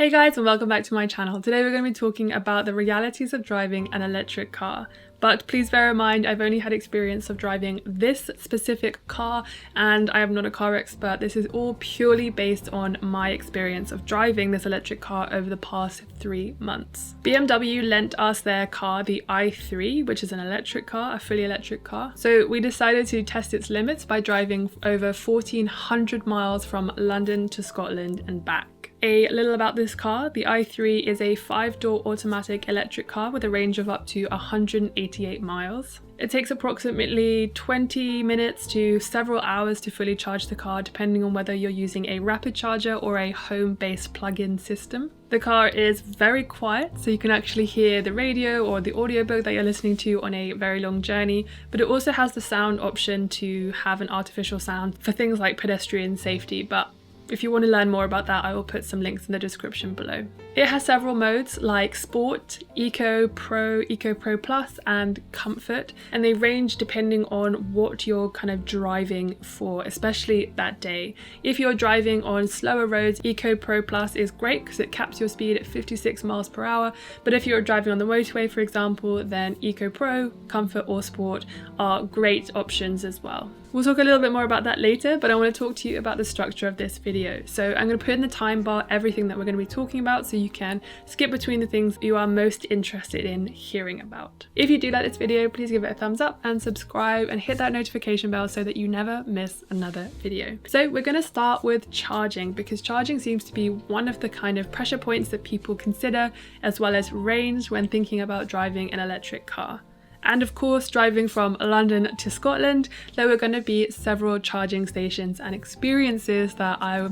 Hey guys, and welcome back to my channel. Today we're going to be talking about the realities of driving an electric car. But please bear in mind, I've only had experience of driving this specific car and I am not a car expert. This is all purely based on my experience of driving this electric car over the past 3 months. BMW lent us their car, the i3, which is an electric car, a fully electric car. So we decided to test its limits by driving over 1,400 miles from London to Scotland and back. A little about this car. The i3 is a 5-door automatic electric car with a range of up to 188 miles. It takes approximately 20 minutes to several hours to fully charge the car, depending on whether you're using a rapid charger or a home-based plug-in system. The car is very quiet, so you can actually hear the radio or the audiobook that you're listening to on a very long journey, but it also has the sound option to have an artificial sound for things like pedestrian safety, but if you want to learn more about that, I will put some links in the description below. It has several modes like Sport, Eco Pro Plus, and Comfort, and they range depending on what you're kind of driving for, especially that day. If you're driving on slower roads, Eco Pro Plus is great because it caps your speed at 56 miles per hour, but if you're driving on the motorway, for example, then Eco Pro, Comfort, or Sport are great options as well. We'll talk a little bit more about that later, but I want to talk to you about the structure of this video. So I'm going to put in the time bar everything that we're going to be talking about so you can skip between the things you are most interested in hearing about. If you do like this video, please give it a thumbs up and subscribe and hit that notification bell so that you never miss another video. So we're going to start with charging, because charging seems to be one of the kind of pressure points that people consider, as well as range when thinking about driving an electric car. And of course, driving from London to Scotland, there were going to be several charging stations and experiences that I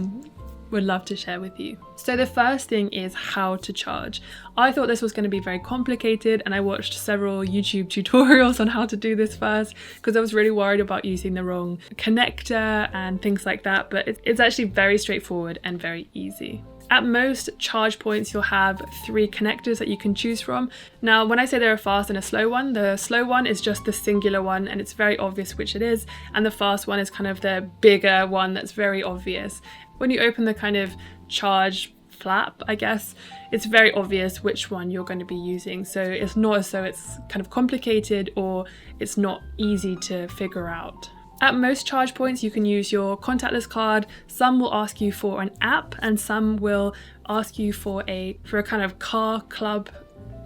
would love to share with you. So the first thing is how to charge. I thought this was going to be very complicated, and I watched several YouTube tutorials on how to do this first because I was really worried about using the wrong connector and things like that, but it's actually very straightforward and very easy. At most charge points, you'll have 3 connectors that you can choose from. Now, when I say there are a fast and a slow one, the slow one is just the singular one and it's very obvious which it is, and the fast one is kind of the bigger one that's very obvious. When you open the kind of charge flap, I guess, it's very obvious which one you're going to be using. So it's not as though it's kind of complicated or it's not easy to figure out. At most charge points, you can use your contactless card. Some will ask you for an app and some will ask you for a kind of car club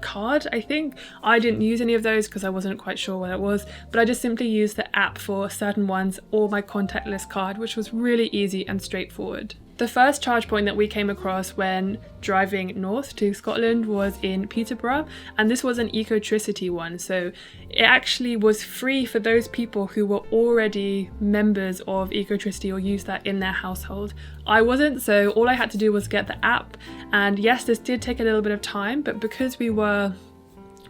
card, I think. I didn't use any of those because I wasn't quite sure what it was, but I just simply used the app for certain ones or my contactless card, which was really easy and straightforward. The first charge point that we came across when driving north to Scotland was in Peterborough, and this was an Ecotricity one, so it actually was free for those people who were already members of Ecotricity or used that in their household. I wasn't, so all I had to do was get the app, and yes, this did take a little bit of time, but because we were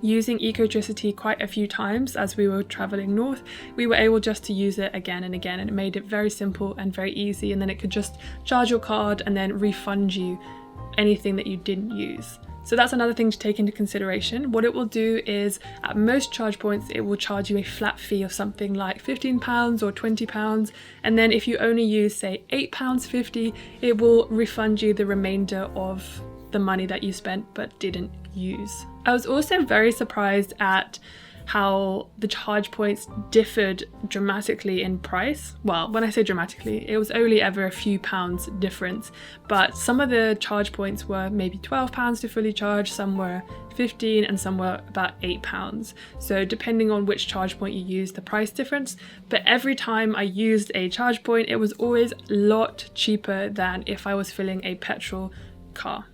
using Ecotricity quite a few times as we were traveling north, we were able just to use it again and again, and it made it very simple and very easy, and then it could just charge your card and then refund you anything that you didn't use. So that's another thing to take into consideration. What it will do is, at most charge points, it will charge you a flat fee of something like £15 or £20, and then if you only use, say, £8.50, it will refund you the remainder of the money that you spent but didn't use. I was also very surprised at how the charge points differed dramatically in price. Well, when I say dramatically, it was only ever a few pounds difference, but some of the charge points were maybe £12 to fully charge, some were 15, and some were about £8. So depending on which charge point you use, the price difference, but every time I used a charge point, it was always a lot cheaper than if I was filling a petrol car.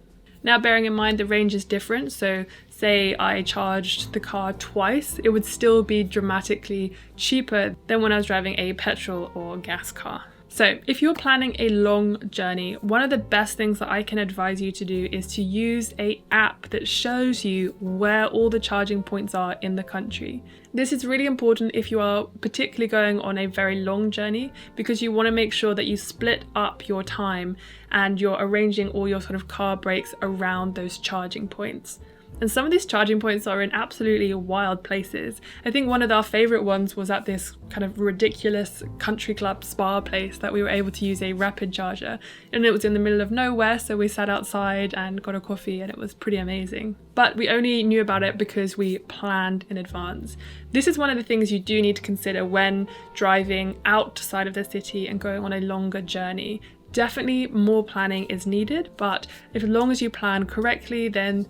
Now, bearing in mind the range is different, so say I charged the car twice, it would still be dramatically cheaper than when I was driving a petrol or gas car. So if you're planning a long journey, one of the best things that I can advise you to do is to use an app that shows you where all the charging points are in the country. This is really important if you are particularly going on a very long journey, because you want to make sure that you split up your time and you're arranging all your sort of car breaks around those charging points. And some of these charging points are in absolutely wild places. I think one of our favourite ones was at this kind of ridiculous country club spa place that we were able to use a rapid charger. And it was in the middle of nowhere, so we sat outside and got a coffee, and it was pretty amazing. But we only knew about it because we planned in advance. This is one of the things you do need to consider when driving outside of the city and going on a longer journey. Definitely more planning is needed, but as long as you plan correctly, then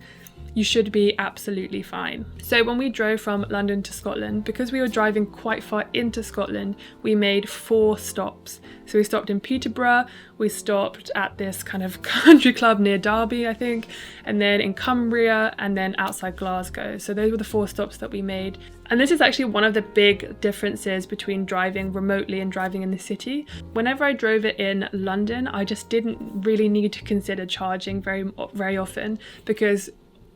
you should be absolutely fine. So when we drove from London to Scotland, because we were driving quite far into Scotland, we made 4 stops. So we stopped in Peterborough, we stopped at this kind of country club near Derby, I think, and then in Cumbria, and then outside Glasgow. So those were the 4 stops that we made. And this is actually one of the big differences between driving remotely and driving in the city. Whenever I drove it in London, I just didn't really need to consider charging very often, because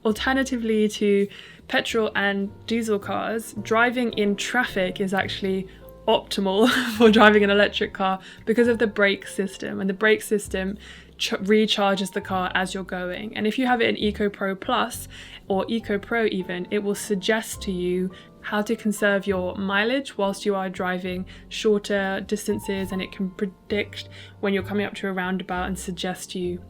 alternatively to petrol and diesel cars, driving in traffic is actually optimal for driving an electric car because of the brake system, and the brake system recharges the car as you're going. And if you have it in EcoPro Plus or EcoPro even, it will suggest to you how to conserve your mileage whilst you are driving shorter distances, and it can predict when you're coming up to a roundabout and suggest you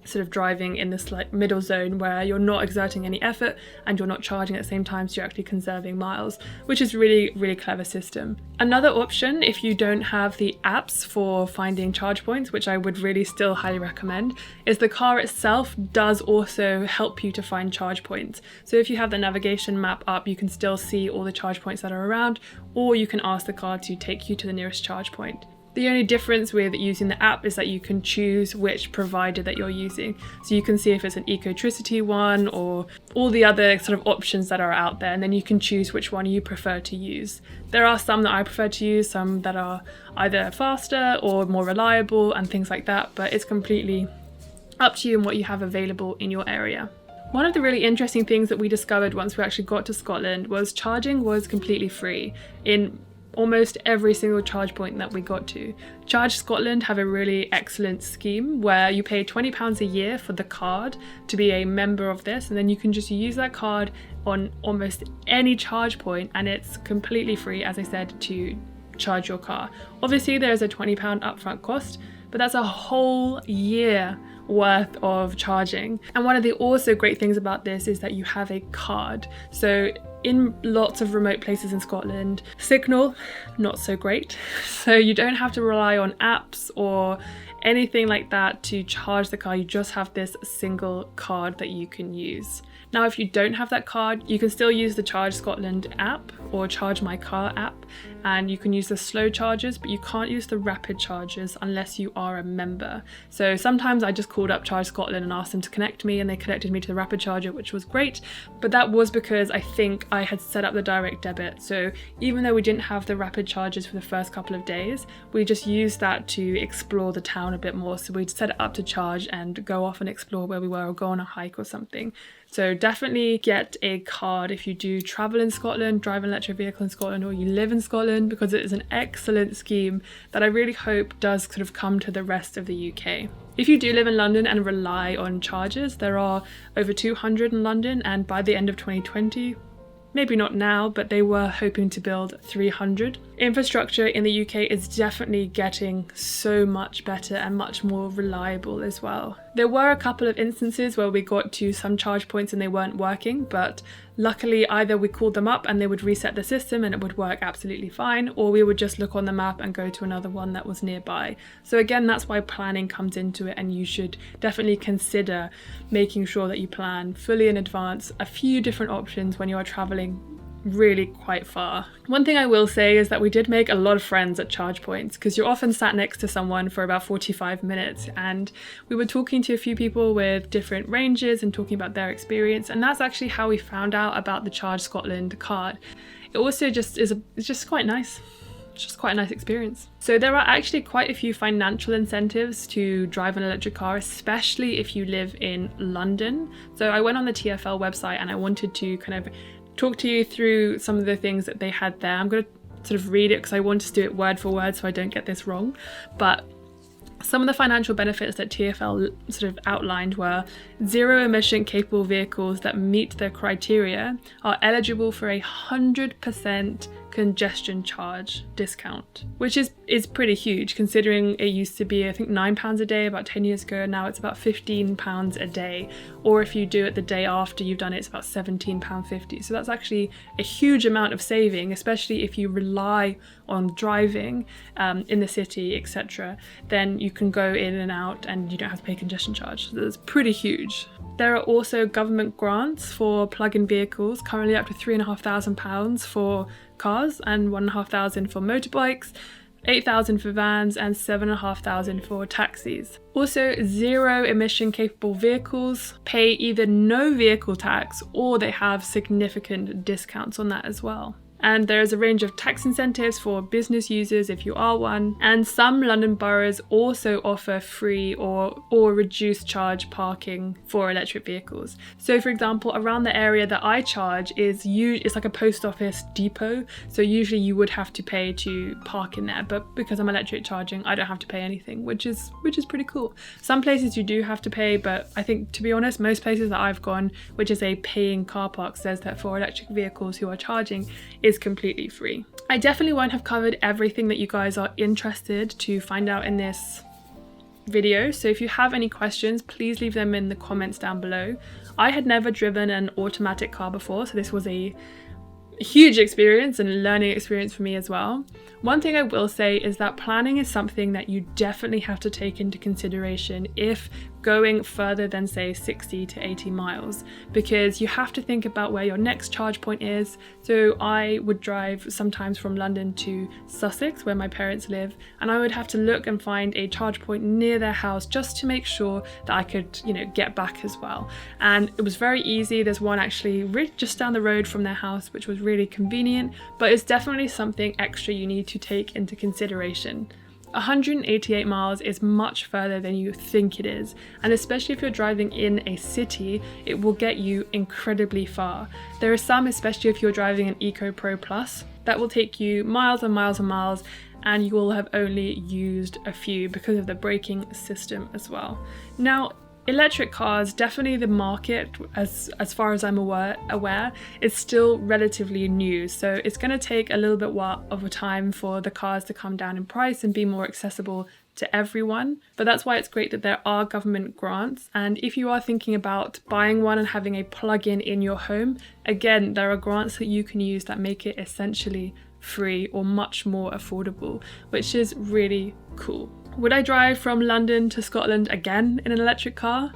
sort of driving in this like middle zone where you're not exerting any effort and you're not charging at the same time, so you're actually conserving miles, which is really clever system. Another option, if you don't have the apps for finding charge points, which I would really still highly recommend, is the car itself does also help you to find charge points. So if you have the navigation map up, you can still see all the charge points that are around, or you can ask the car to take you to the nearest charge point. The only difference with using the app is that you can choose which provider that you're using. So you can see if it's an Ecotricity one or all the other sort of options that are out there, and then you can choose which one you prefer to use. There are some that I prefer to use, some that are either faster or more reliable and things like that, but it's completely up to you and what you have available in your area. One of the really interesting things that we discovered once we actually got to Scotland was charging was completely free in almost every single charge point that we got to. Charge Scotland have a really excellent scheme where you pay £20 a year for the card to be a member of this, and then you can just use that card on almost any charge point, and it's completely free, as I said, to charge your car. Obviously there's a £20 upfront cost, but that's a whole year worth of charging. And one of the also great things about this is that you have a card. So in lots of remote places in Scotland, signal not so great, so you don't have to rely on apps or anything like that to charge the car. You just have this single card that you can use. Now if you don't have that card, you can still use the Charge Scotland app or Charge My Car app, and you can use the slow chargers, but you can't use the rapid chargers unless you are a member. So sometimes I just called up Charge Scotland and asked them to connect me, and they connected me to the rapid charger, which was great, but that was because I think I had set up the direct debit. So even though we didn't have the rapid chargers for the first couple of days, we just used that to explore the town a bit more. So we'd set it up to charge and go off and explore where we were, or go on a hike or something. So definitely get a card if you do travel in Scotland, drive an electric vehicle in Scotland, or you live in Scotland, because it is an excellent scheme that I really hope does sort of come to the rest of the UK. If you do live in London and rely on chargers, there are over 200 in London, and by the end of 2020, maybe not now, but they were hoping to build 300. Infrastructure in the UK is definitely getting so much better and much more reliable as well. There were a couple of instances where we got to some charge points and they weren't working, but luckily either we called them up and they would reset the system and it would work absolutely fine, or we would just look on the map and go to another one that was nearby. So again, that's why planning comes into it, and you should definitely consider making sure that you plan fully in advance a few different options when you are traveling really quite far. One thing I will say is that we did make a lot of friends at charge points, because you're often sat next to someone for about 45 minutes, and we were talking to a few people with different ranges and talking about their experience, and that's actually how we found out about the Charge Scotland card. It also just it's just quite nice. It's just quite a nice experience. So there are actually quite a few financial incentives to drive an electric car, especially if you live in London. So I went on the TfL website and I wanted to kind of talk to you through some of the things that they had there. I'm going to sort of read it because I want to do it word for word so I don't get this wrong. But Some of the financial benefits that TfL sort of outlined were zero emission capable vehicles that meet the criteria are eligible for 100% congestion charge discount, which is pretty huge considering it used to be, I think, £9 a day about 10 years ago. Now it's about £15 a day, or if you do it the day after you've done it, it's about £17.50. So that's actually a huge amount of saving, especially if you rely on driving in the city, etc. Then you can go in and out and you don't have to pay congestion charge. So that's pretty huge. There are also government grants for plug-in vehicles, currently up to £3,500 for cars and £1,500 for motorbikes, £8,000 for vans and £7,500 for taxis. Also, zero emission capable vehicles pay either no vehicle tax or they have significant discounts on that as well. And there is a range of tax incentives for business users if you are one, and some London boroughs also offer free or reduced charge parking for electric vehicles. So for example, around the area that I charge it's like a post office depot, so usually you would have to pay to park in there, but because I'm electric charging, I don't have to pay anything, which is pretty cool. Some places you do have to pay, but I think, to be honest, most places that I've gone, which is a paying car park, says that for electric vehicles who are charging is completely free. I definitely won't have covered everything that you guys are interested to find out in this video, so if you have any questions, please leave them in the comments down below. I had never driven an automatic car before, so this was a huge experience and learning experience for me as well. One thing I will say is that planning is something that you definitely have to take into consideration if going further than, say, 60 to 80 miles, because you have to think about where your next charge point is. So I would drive sometimes from London to Sussex, where my parents live, and I would have to look and find a charge point near their house just to make sure that I could, get back as well. And it was very easy. There's one actually just down the road from their house, which was really convenient, but it's definitely something extra you need to take into consideration. 188 miles is much further than you think it is, and especially if you're driving in a city, it will get you incredibly far. There are some, especially if you're driving an Eco Pro Plus, that will take you miles and miles and miles, and you will have only used a few because of the braking system as well. Now, electric cars, definitely the market, as far as I'm aware, is still relatively new, so it's going to take a little bit of a time for the cars to come down in price and be more accessible to everyone. But that's why it's great that there are government grants, and if you are thinking about buying one and having a plug-in in your home, again, there are grants that you can use that make it essentially free or much more affordable, which is really cool. Would I drive from London to Scotland again in an electric car?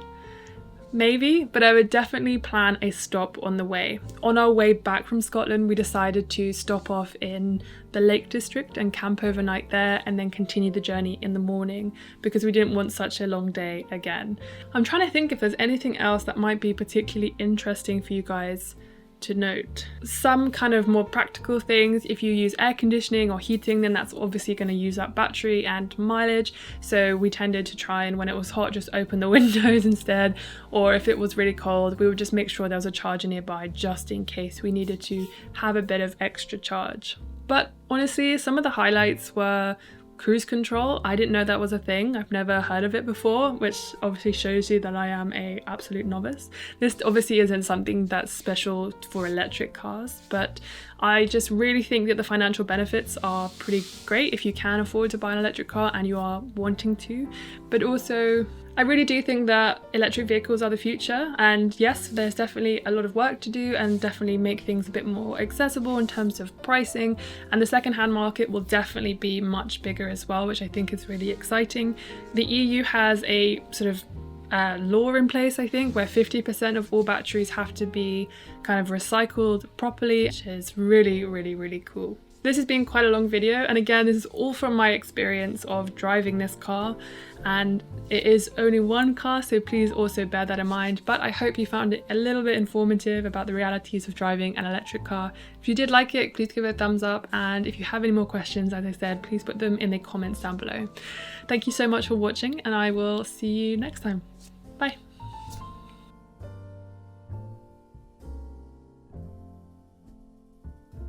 Maybe, but I would definitely plan a stop on the way. On our way back from Scotland, we decided to stop off in the Lake District and camp overnight there, and then continue the journey in the morning because we didn't want such a long day again. I'm trying to think if there's anything else that might be particularly interesting for you guys to note. Some kind of more practical things: if you use air conditioning or heating, then that's obviously going to use up battery and mileage, so we tended to try and, when it was hot, just open the windows instead, or if it was really cold, we would just make sure there was a charger nearby just in case we needed to have a bit of extra charge. But honestly, some of the highlights were cruise control. I didn't know that was a thing. I've never heard of it before, which obviously shows you that I am an absolute novice. This obviously isn't something that's special for electric cars, but I just really think that the financial benefits are pretty great if you can afford to buy an electric car and you are wanting to. But also, I really do think that electric vehicles are the future, and yes, there's definitely a lot of work to do and definitely make things a bit more accessible in terms of pricing, and the second-hand market will definitely be much bigger as well, which I think is really exciting. The EU has a sort of law in place, I think, where 50% of all batteries have to be kind of recycled properly, which is really, really, really cool. This has been quite a long video, and again, this is all from my experience of driving this car, and it is only one car, so please also bear that in mind. But I hope you found it a little bit informative about the realities of driving an electric car. If you did like it, please give it a thumbs up, and if you have any more questions, as I said, please put them in the comments down below. Thank you so much for watching, and I will see you next time. Bye.